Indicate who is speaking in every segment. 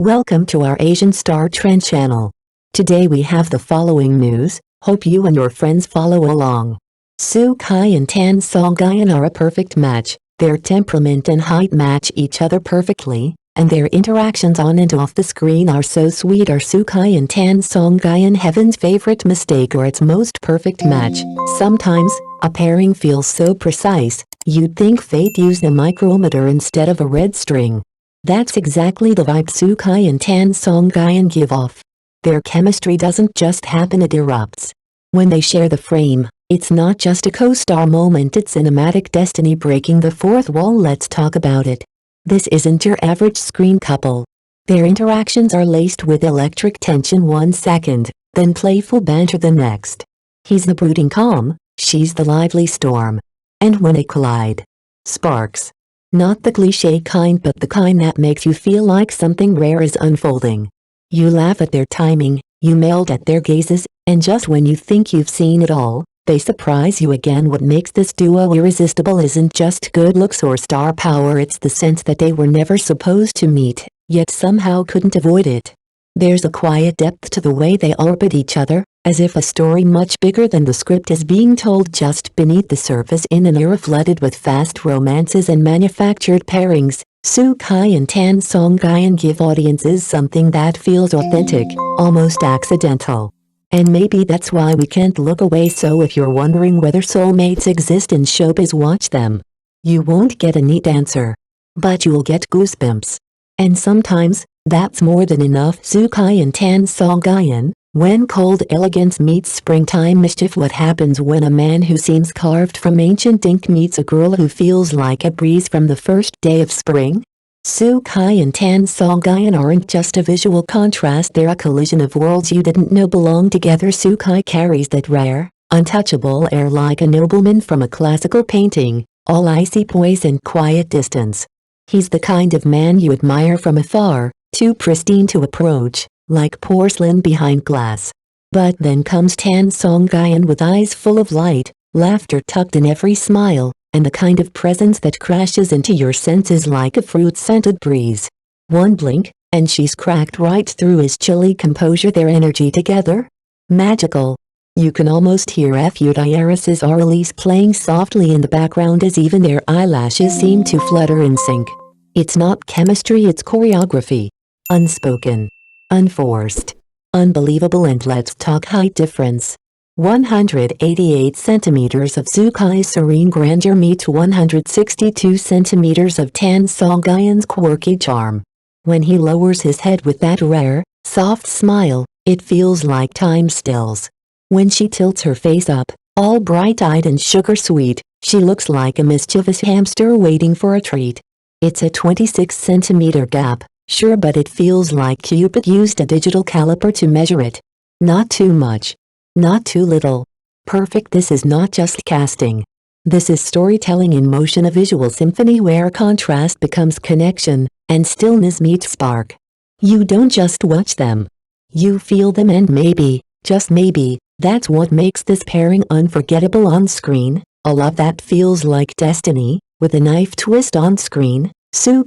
Speaker 1: Welcome to our Asian Star Trend channel. Today we have the following news, hope you and your friends follow along. Kai and Tan Songyun are a perfect match, their temperament and height match each other perfectly, and their interactions on and off the screen are so sweet. Are Kai and Tan Songyun heaven's favorite mistake or its most perfect match? Sometimes, a pairing feels so precise, you'd think fate used a micrometer instead of a red string. That's exactly the vibe Kai and Tan Songyun give off. Their chemistry doesn't just happen, it erupts. When they share the frame, it's not just a co-star moment, it's cinematic destiny breaking the fourth wall. Let's talk about it. This isn't your average screen couple. Their interactions are laced with electric tension one second, then playful banter the next. He's the brooding calm, she's the lively storm. And when they collide, sparks. Not the cliché kind, but the kind that makes you feel like something rare is unfolding. You laugh at their timing, you melt at their gazes, and just when you think you've seen it all, they surprise you again. What makes this duo irresistible isn't just good looks or star power, it's the sense that they were never supposed to meet, yet somehow couldn't avoid it. There's a quiet depth to the way they orbit each other, as if a story much bigger than the script is being told just beneath the surface. In an era flooded with fast romances and manufactured pairings, Kai and Tan Songyun give audiences something that feels authentic, almost accidental. And maybe that's why we can't look away. So if you're wondering whether soulmates exist in showbiz, watch them. You won't get a neat answer, but you'll get goosebumps. And sometimes, that's more than enough. Kai and Tan Songyun, when cold elegance meets springtime mischief. What happens when a man who seems carved from ancient ink meets a girl who feels like a breeze from the first day of spring? Kai and Tan Songyun aren't just a visual contrast, they're a collision of worlds you didn't know belonged together. Kai carries that rare, untouchable air like a nobleman from a classical painting, all icy poise and quiet distance. He's the kind of man you admire from afar, too pristine to approach, like porcelain behind glass. But then comes Tan Songyun with eyes full of light, laughter tucked in every smile, and the kind of presence that crashes into your senses like a fruit-scented breeze. One blink, and she's cracked right through his chilly composure. Their energy together? Magical. You can almost hear Theyre's Arliss playing softly in the background as even their eyelashes seem to flutter in sync. It's not chemistry, it's choreography. Unspoken. Unforced. Unbelievable. And let's talk height difference. 188 centimeters of Kai's serene grandeur meets 162 centimeters of Tan Songyun's quirky charm. When he lowers his head with that rare, soft smile, it feels like time stills. When she tilts her face up, all bright-eyed and sugar-sweet, she looks like a mischievous hamster waiting for a treat. It's a 26-centimeter gap, sure, but it feels like Cupid used a digital caliper to measure it. Not too much. Not too little. Perfect. This is not just casting. This is storytelling in motion, a visual symphony where contrast becomes connection, and stillness meets spark. You don't just watch them. You feel them, and maybe, just maybe, that's what makes this pairing unforgettable on screen, a love that feels like destiny, with a knife twist on screen.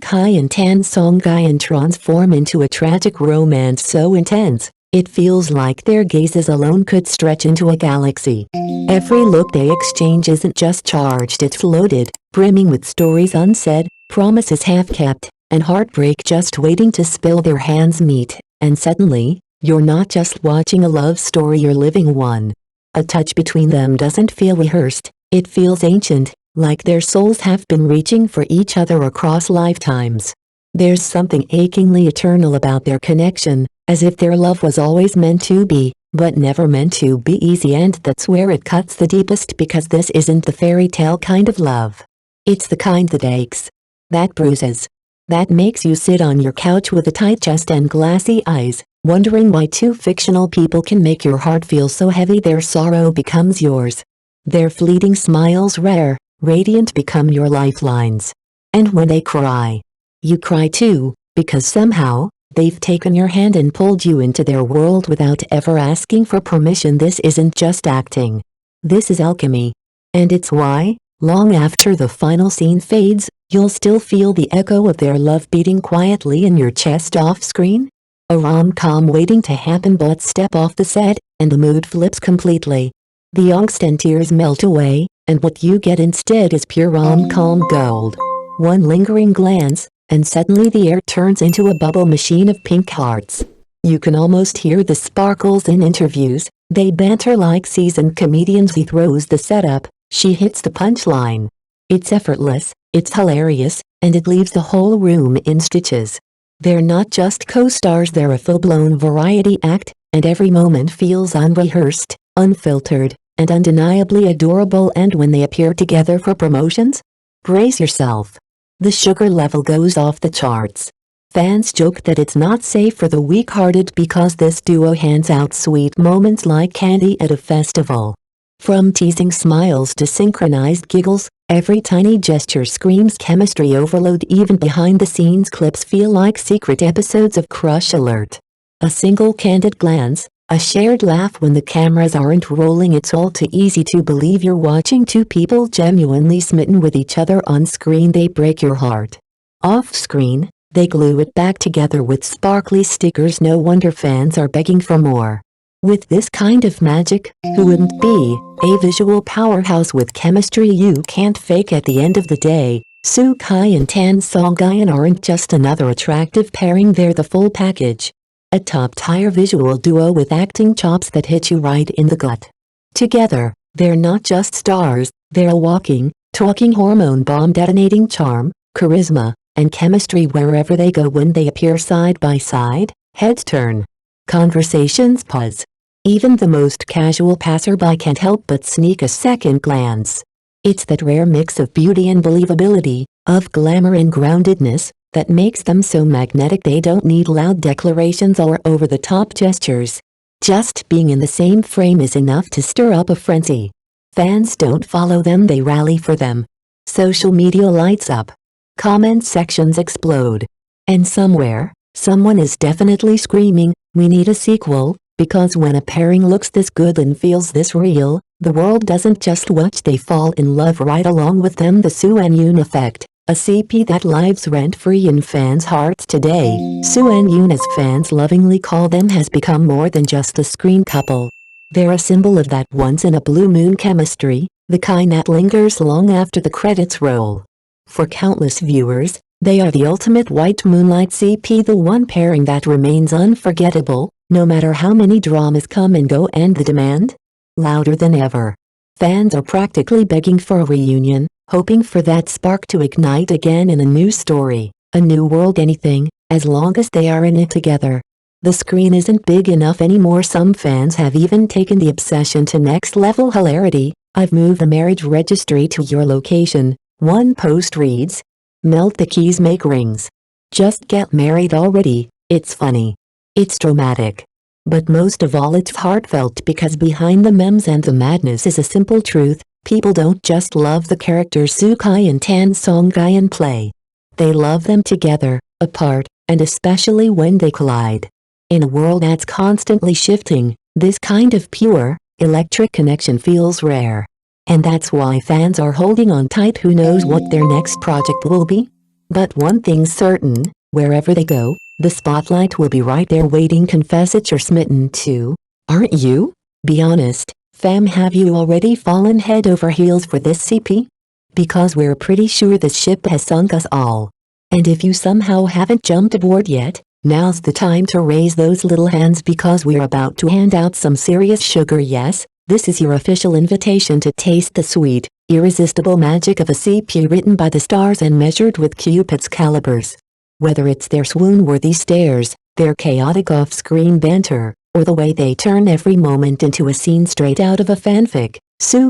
Speaker 1: Kai and Tan Songyun transform into a tragic romance so intense, it feels like their gazes alone could stretch into a galaxy. Every look they exchange isn't just charged, it's loaded, brimming with stories unsaid, promises half-kept, and heartbreak just waiting to spill. Their hands meet, and suddenly, you're not just watching a love story, you're living one. A touch between them doesn't feel rehearsed, it feels ancient, like their souls have been reaching for each other across lifetimes. There's something achingly eternal about their connection, as if their love was always meant to be, but never meant to be easy. And that's where it cuts the deepest, because this isn't the fairy tale kind of love. It's the kind that aches, that bruises, that makes you sit on your couch with a tight chest and glassy eyes, wondering why two fictional people can make your heart feel so heavy. Their sorrow becomes yours. Their fleeting smiles, rare, radiant, become your lifelines. And when they cry, you cry too, because somehow, they've taken your hand and pulled you into their world without ever asking for permission. This isn't just acting. This is alchemy. And it's why, Long after the final scene fades, you'll still feel the echo of their love beating quietly in your chest off-screen. A rom-com waiting to happen, but step off the set, and the mood flips completely. The angst and tears melt away, and what you get instead is pure rom-com gold. One lingering glance, and suddenly the air turns into a bubble machine of pink hearts. You can almost hear the sparkles in interviews. They banter like seasoned comedians. He throws the setup, she hits the punchline. It's effortless, it's hilarious, and it leaves the whole room in stitches. They're not just co-stars, they're a full-blown variety act, and every moment feels unrehearsed, unfiltered, and undeniably adorable. And when they appear together for promotions, brace yourself. The sugar level goes off the charts. Fans joke that it's not safe for the weak-hearted because this duo hands out sweet moments like candy at a festival. From teasing smiles to synchronized giggles, every tiny gesture screams chemistry overload. Even behind-the-scenes clips feel like secret episodes of Crush Alert. A single candid glance, a shared laugh when the cameras aren't rolling, it's all too easy to believe you're watching two people genuinely smitten with each other. On screen they break your heart. Off-screen, they glue it back together with sparkly stickers. No wonder fans are begging for more. With this kind of magic, who wouldn't be a visual powerhouse with chemistry you can't fake? At the end of the day, Kai and Tan Songyun aren't just another attractive pairing, they're the full package. A top-tier visual duo with acting chops that hit you right in the gut. Together, they're not just stars, they're a walking, talking hormone bomb detonating charm, charisma, and chemistry wherever they go. When they appear side by side, heads turn. Conversations pause. Even the most casual passerby can't help but sneak a second glance. It's that rare mix of beauty and believability, of glamour and groundedness, that makes them so magnetic. They don't need loud declarations or over-the-top gestures. Just being in the same frame is enough to stir up a frenzy. Fans don't follow them, they rally for them. Social media lights up. Comment sections explode. And somewhere, someone is definitely screaming, "We need a sequel," because when a pairing looks this good and feels this real, the world doesn't just watch, they fall in love right along with them. The Suen Yun effect, a CP that lives rent-free in fans' hearts today. Suen Yun, as fans lovingly call them, has become more than just a screen couple. They're a symbol of that once-in-a-blue-moon chemistry, the kind that lingers long after the credits roll. For countless viewers, they are the ultimate white moonlight CP, the one pairing that remains unforgettable, no matter how many dramas come and go. And the demand? Louder than ever. Fans are practically begging for a reunion, hoping for that spark to ignite again in a new story, a new world, anything, as long as they are in it together. The screen isn't big enough anymore. Some fans have even taken the obsession to next-level hilarity. "I've moved the marriage registry to your location," one post reads. "Melt the keys, make rings. Just get married already." It's funny. It's dramatic. But most of all, it's heartfelt, because behind the memes and the madness is a simple truth: people don't just love the characters Kai and Tan Songyun play. They love them together, apart, and especially when they collide. In a world that's constantly shifting, this kind of pure, electric connection feels rare. And that's why fans are holding on tight. Who knows what their next project will be? But one thing's certain, wherever they go, the spotlight will be right there waiting. Confess it, you're smitten too, aren't you? Be honest, fam, have you already fallen head over heels for this CP? Because we're pretty sure the ship has sunk us all. And if you somehow haven't jumped aboard yet, now's the time to raise those little hands, because we're about to hand out some serious sugar. Yes, this is your official invitation to taste the sweet, irresistible magic of a CP written by the stars and measured with Cupid's calibers. Whether it's their swoon-worthy stares, their chaotic off-screen banter, or the way they turn every moment into a scene straight out of a fanfic,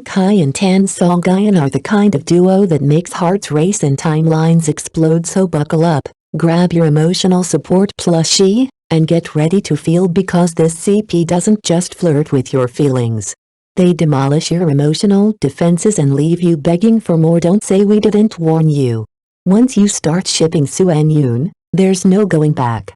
Speaker 1: Kai and Tan Songyun are the kind of duo that makes hearts race and timelines explode. So buckle up, grab your emotional support plushie, and get ready to feel, because this CP doesn't just flirt with your feelings. They demolish your emotional defenses and leave you begging for more. Don't say we didn't warn you. Once you start shipping Suen Yun, there's no going back.